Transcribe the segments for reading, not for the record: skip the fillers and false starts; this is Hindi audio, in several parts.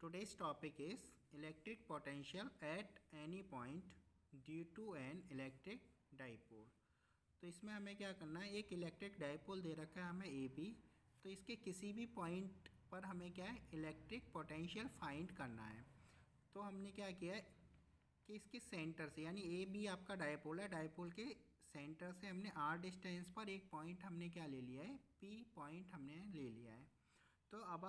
Today's topic is electric potential at any point due to an electric dipole। तो इसमें हमें क्या करना है, एक इलेक्ट्रिक डाइपोल दे रखा है हमें ए बी। तो इसके किसी भी पॉइंट पर हमें क्या है, इलेक्ट्रिक पोटेंशियल फाइंड करना है। तो हमने क्या किया है कि इसके सेंटर से, यानी ए बी आपका डाइपोल है, डाइपोल के सेंटर से हमने आर डिस्टेंस पर एक पॉइंट हमने क्या ले लिया है, पी पॉइंट हमने ले लिया है। तो अब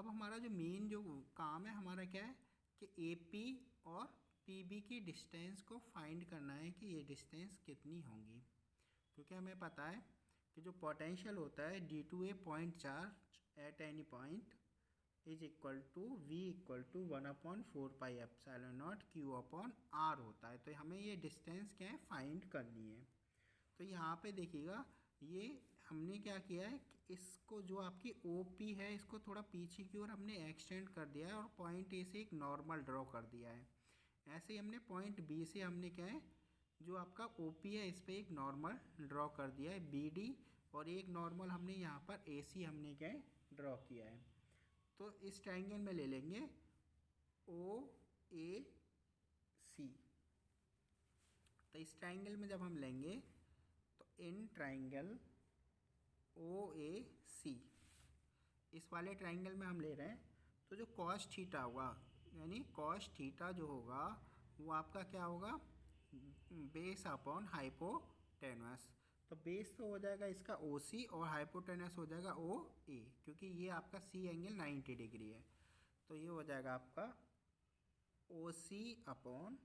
हमारा जो मेन जो काम है हमारा क्या है कि ए पी और पी बी की डिस्टेंस को फाइंड करना है कि ये डिस्टेंस कितनी होंगी। क्योंकि हमें पता है कि जो पोटेंशियल होता है due to a point charge at any point is equal to v equal to 1/4πε0 q upon r होता है। तो हमें ये डिस्टेंस क्या है, फाइंड करनी है। तो यहाँ पे देखिएगा, ये हमने क्या किया है कि इसको जो आपकी ओ पी है इसको थोड़ा पीछे की ओर हमने एक्सटेंड कर दिया है और पॉइंट ए से एक नॉर्मल ड्रॉ कर दिया है। ऐसे ही हमने पॉइंट बी से हमने क्या है, जो आपका ओ पी है इस पर एक नॉर्मल ड्रॉ कर दिया है बी डी, और एक नॉर्मल हमने यहाँ पर ए सी हमने क्या है ड्रॉ किया है। तो इस ट्राइंगल में ले लेंगे ओ ए सी। तो इस ट्राइंगल में जब हम लेंगे तो इन ट्राइंगल ओ ए सी, इस वाले ट्राइंगल में हम ले रहे हैं, तो जो कॉस थीटा होगा, यानी कॉस थीटा जो होगा वो आपका क्या होगा, बेस अपॉन हाइपोटेनस। तो बेस तो हो जाएगा इसका ओ सी और हाइपोटेनस हो जाएगा ओ ए, क्योंकि ये आपका सी एंगल 90 डिग्री है। तो ये हो जाएगा आपका o c upon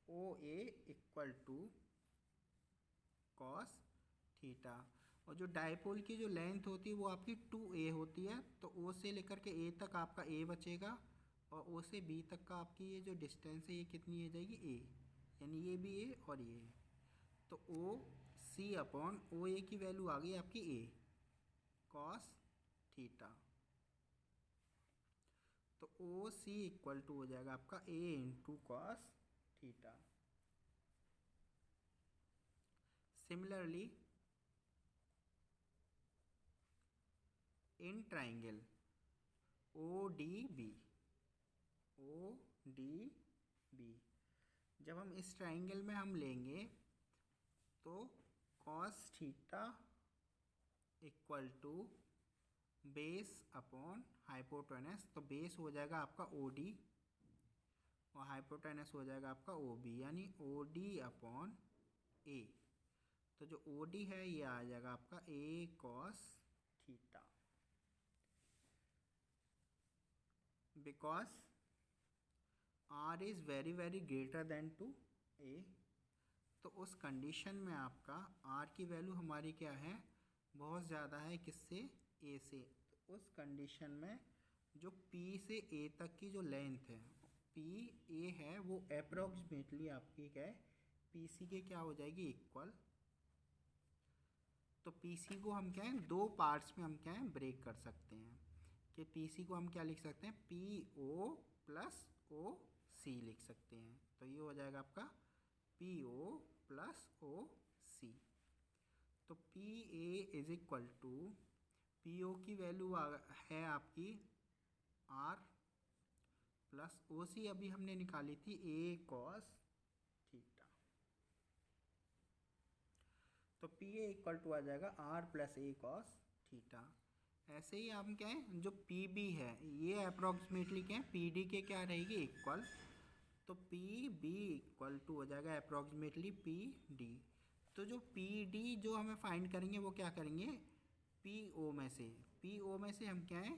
o a equal to cos theta. और जो डाइपोल की जो लेंथ होती है वो आपकी 2a होती है। तो ओ से लेकर के ए तक आपका a बचेगा, और ओ से बी तक का आपकी ये जो डिस्टेंस है ये कितनी हो जाएगी, a, यानी ये भी a और ये a। तो ओ सी अपॉन ओ ए की वैल्यू आ गई आपकी a कॉस थीटा। तो ओ सी इक्वल टू हो जाएगा आपका a into cos theta. Similarly in triangle O D B, जब हम इस ट्राइंगल में हम लेंगे तो cos theta equal to base upon hypotenuse. तो बेस हो जाएगा आपका ओ डी और हाइपोटेनस हो जाएगा आपका ओ बी, यानी ओ डी अपॉन ए। तो जो ओ डी है ये आ जाएगा आपका a cos theta, because r is very very greater than two a. तो उस कंडीशन में आपका आर की वैल्यू हमारी क्या है, बहुत ज़्यादा है, किससे, ए से। तो उस कंडीशन में जो पी से ए तक की जो लेंथ है, पी ए है, वो अप्रॉक्सीमेटली आपकी क्या है, पी सी के क्या हो जाएगी, इक्वल। तो पी सी को हम क्या है, दो पार्ट्स में हम क्या है ब्रेक कर सकते हैं कि पी सी को हम क्या लिख सकते हैं, पी ओ प्लस ओ सी लिख सकते हैं। तो ये हो जाएगा आपका P O plus O C. तो P A is equal to, P O की वैल्यू है आपकी आर, प्लस ओ सी अभी हमने निकाली थी ए कॉस थीटा। तो पी ए इक्वल टू आ जाएगा R plus a cos theta. ऐसे ही हम क्या है, जो पी बी है ये अप्रॉक्सीमेटली क्या है, पी डी के क्या रहेगी, इक्वल। तो पी बी इक्वल टू हो जाएगा अप्रॉक्सीमेटली पी डी। तो जो पी डी जो हमें फाइंड करेंगे वो क्या करेंगे, पी ओ में से हम क्या है,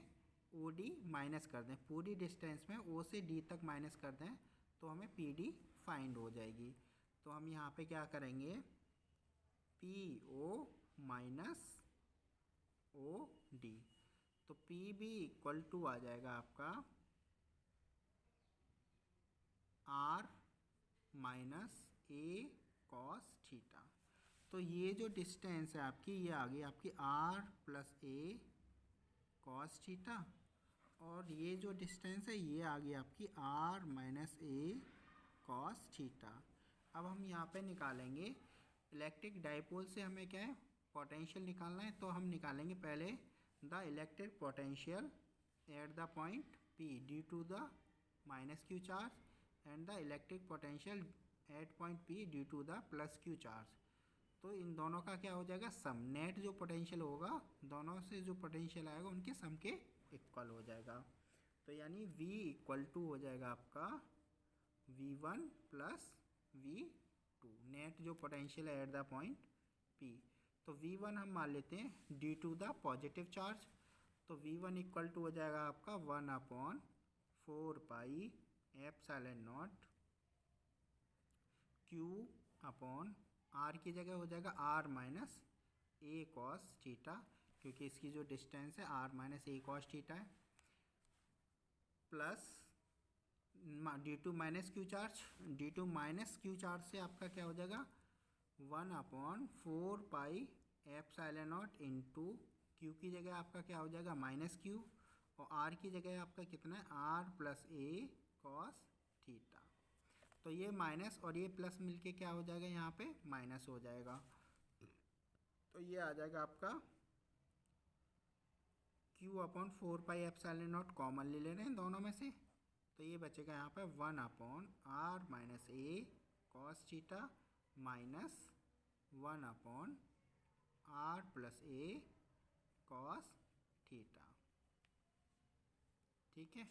ओ डी माइनस कर दें, पूरी डिस्टेंस में ओ से डी तक माइनस कर दें तो हमें पी डी फाइंड हो जाएगी। तो हम यहाँ पे क्या करेंगे, P O minus O D. तो पी बी इक्वल टू आ जाएगा आपका R minus a cos theta. तो ये जो डिस्टेंस है आपकी ये आ गई आपकी R plus a cos theta, और ये जो डिस्टेंस है ये आ गई आपकी R minus a cos theta. अब हम यहाँ पे निकालेंगे इलेक्ट्रिक डाइपोल से हमें क्या है, पोटेंशियल निकालना है। तो हम निकालेंगे पहले the electric potential at the point P due to the minus q charge and the electric potential at point P due to the plus q charge. तो इन दोनों का क्या हो जाएगा, सम. नेट जो पोटेंशियल होगा दोनों से जो पोटेंशियल आएगा उनके सम के इक्वल हो जाएगा. तो यानी V इक्वल टू हो जाएगा आपका V1 प्लस V2, नेट जो पोटेंशियल है एट द पॉइंट P. तो V1 हम मान लेते हैं due to the positive charge. तो V1 इक्वल टू हो जाएगा आपका 1/4 पाई एप्सिलॉन नॉट Q अपॉन R की जगह हो जाएगा R minus A cos theta, क्योंकि इसकी जो डिस्टेंस है R minus A cos theta है, plus due to minus q charge. Due to minus q charge से आपका क्या हो जाएगा 1/4 pi epsilon naught into Q की जगह आपका क्या हो जाएगा माइनस क्यू, और आर की जगह आपका कितना है R plus a cos theta. तो ये माइनस और ये प्लस मिलके क्या हो जाएगा, यहाँ पे माइनस हो जाएगा. तो ये आ जाएगा आपका Q/4 pi epsilon not common ले रहे हैं दोनों में से, तो ये बचेगा यहाँ पे 1/r minus a cos theta minus 1/r plus a cos theta. ठीक है.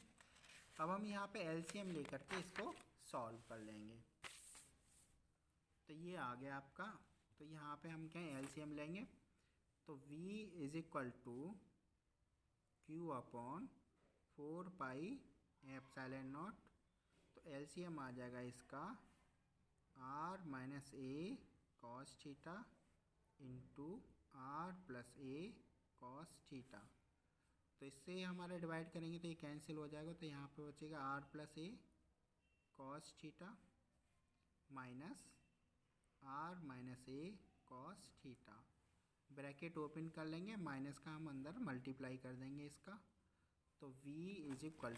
अब हम यहाँ पे एलसीएम लेकर के इसको सॉल्व कर लेंगे. तो ये आ गया आपका. तो यहाँ पे हम क्या एलसीएम लेंगे, तो V is equal to Q/4 pi epsilon naught. तो एलसीएम आ जाएगा इसका R minus a cos theta into R plus a cos theta. तो इससे हमारा डिवाइड करेंगे तो ये कैंसिल हो जाएगा. तो यहाँ पे बचेगा R plus a cos theta minus R minus a cos theta. Bracket open कर लेंगे, माइनस का हम अंदर मल्टीप्लाई कर देंगे इसका. तो V इक्वल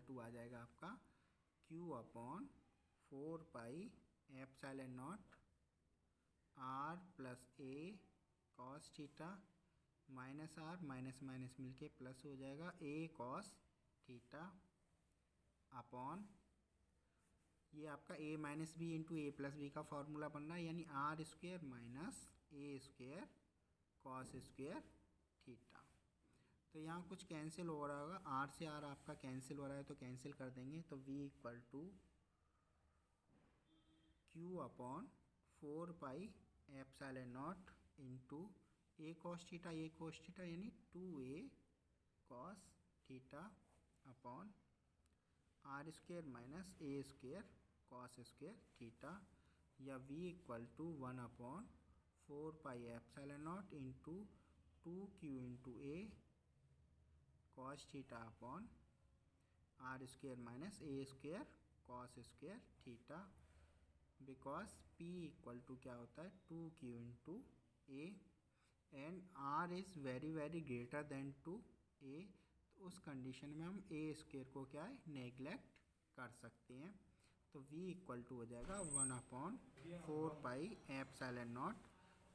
टू आ जाएगा आपका Q/4 pi epsilon naught R plus a cos theta minus R minus minus मिलके प्लस हो जाएगा ए कॉस थीटा अपॉन ये आपका a minus b into a plus b का फॉर्मूला बन रहा है, यानी R square minus a square cos square theta. तो यहाँ कुछ कैंसिल हो रहा होगा, R से R आपका कैंसिल हो रहा है तो कैंसिल कर देंगे. तो V equal to Q/4 pi epsilon naught into a cos theta यानी 2a cos theta upon R square minus a square cos square theta, या V equal to 1/4 pi epsilon naught into 2q into a cos theta upon R square minus a square cos square theta, because P equal to क्या होता है 2q into a and R is very very greater than two a. तो उस कंडीशन में हम ए स्क्वेयर को क्या है नेग्लेक्ट कर सकते हैं. तो V इक्वल टू हो जाएगा 1/4 पाई एप्सिलॉन नॉट,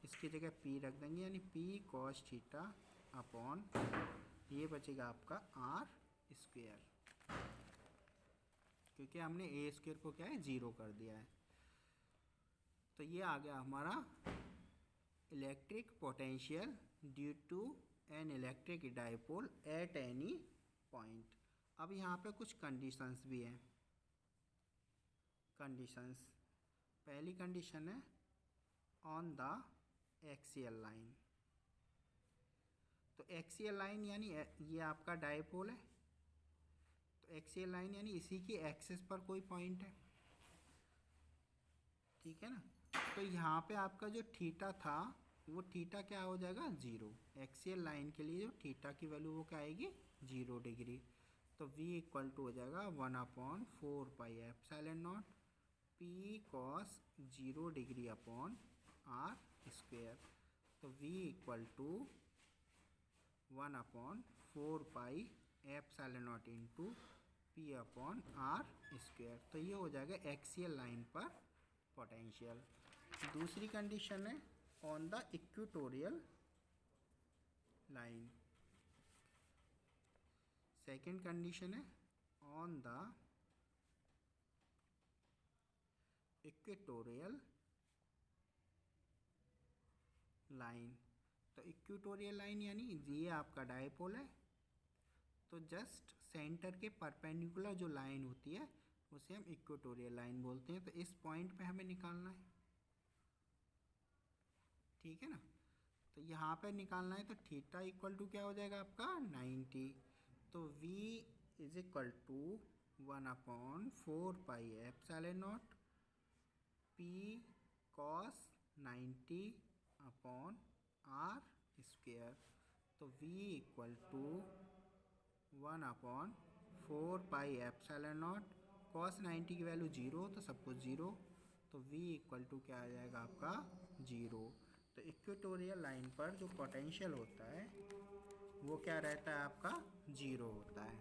इसकी जगह P रख देंगे यानी P कॉस थीटा अपॉन ये बचेगा आपका R स्क्वेयर, क्योंकि हमने ए स्क्वेयर को क्या है 0 कर दिया है. तो ये आ गया हमारा electric potential due to an electric dipole at any point. अब यहाँ पे कुछ कंडीशंस भी हैं. कंडीशंस, पहली कंडीशन है ऑन द एक्सियल लाइन. तो एक्सियल लाइन यानी ये आपका डाइपोल है, तो एक्सियल लाइन यानी इसी की एक्सिस पर कोई पॉइंट है. ठीक है ना. तो यहाँ पे आपका जो थीटा था वो थीटा क्या हो जाएगा 0. एक्सियल लाइन के लिए जो थीटा की वैल्यू वो क्या आएगी 0 डिग्री. तो V इक्वल टू हो जाएगा 1/4 pi epsilon naught P cos 0 degree upon R square. तो V equal to 1/4 pi epsilon naught into P upon R square. तो ये हो जाएगा एक्सियल लाइन पर पोटेंशियल. दूसरी कंडीशन है on the equatorial line. Second condition है ऑन द इक्वेटोरियल लाइन। तो इक्वेटोरियल लाइन यानी ये आपका डायपोल है, तो जस्ट सेंटर के परपेंडिकुलर जो लाइन होती है उसे हम इक्वेटोरियल लाइन बोलते हैं। तो इस पॉइंट पे हमें निकालना है, ठीक है ना। तो यहाँ पे निकालना है, तो थीटा इक्वल टू क्या हो जाएगा आपका 90। तो v is equal to 1/4πε0 p cos 90 upon r square. तो v इक्वल टू 1/4πε0, cos 90 की वैल्यू 0, तो सब कुछ 0, तो v इक्वल टू क्या आ जाएगा आपका 0। तो इक्वेटोरियल लाइन पर जो पोटेंशियल होता है वो क्या रहता है आपका 0 होता है।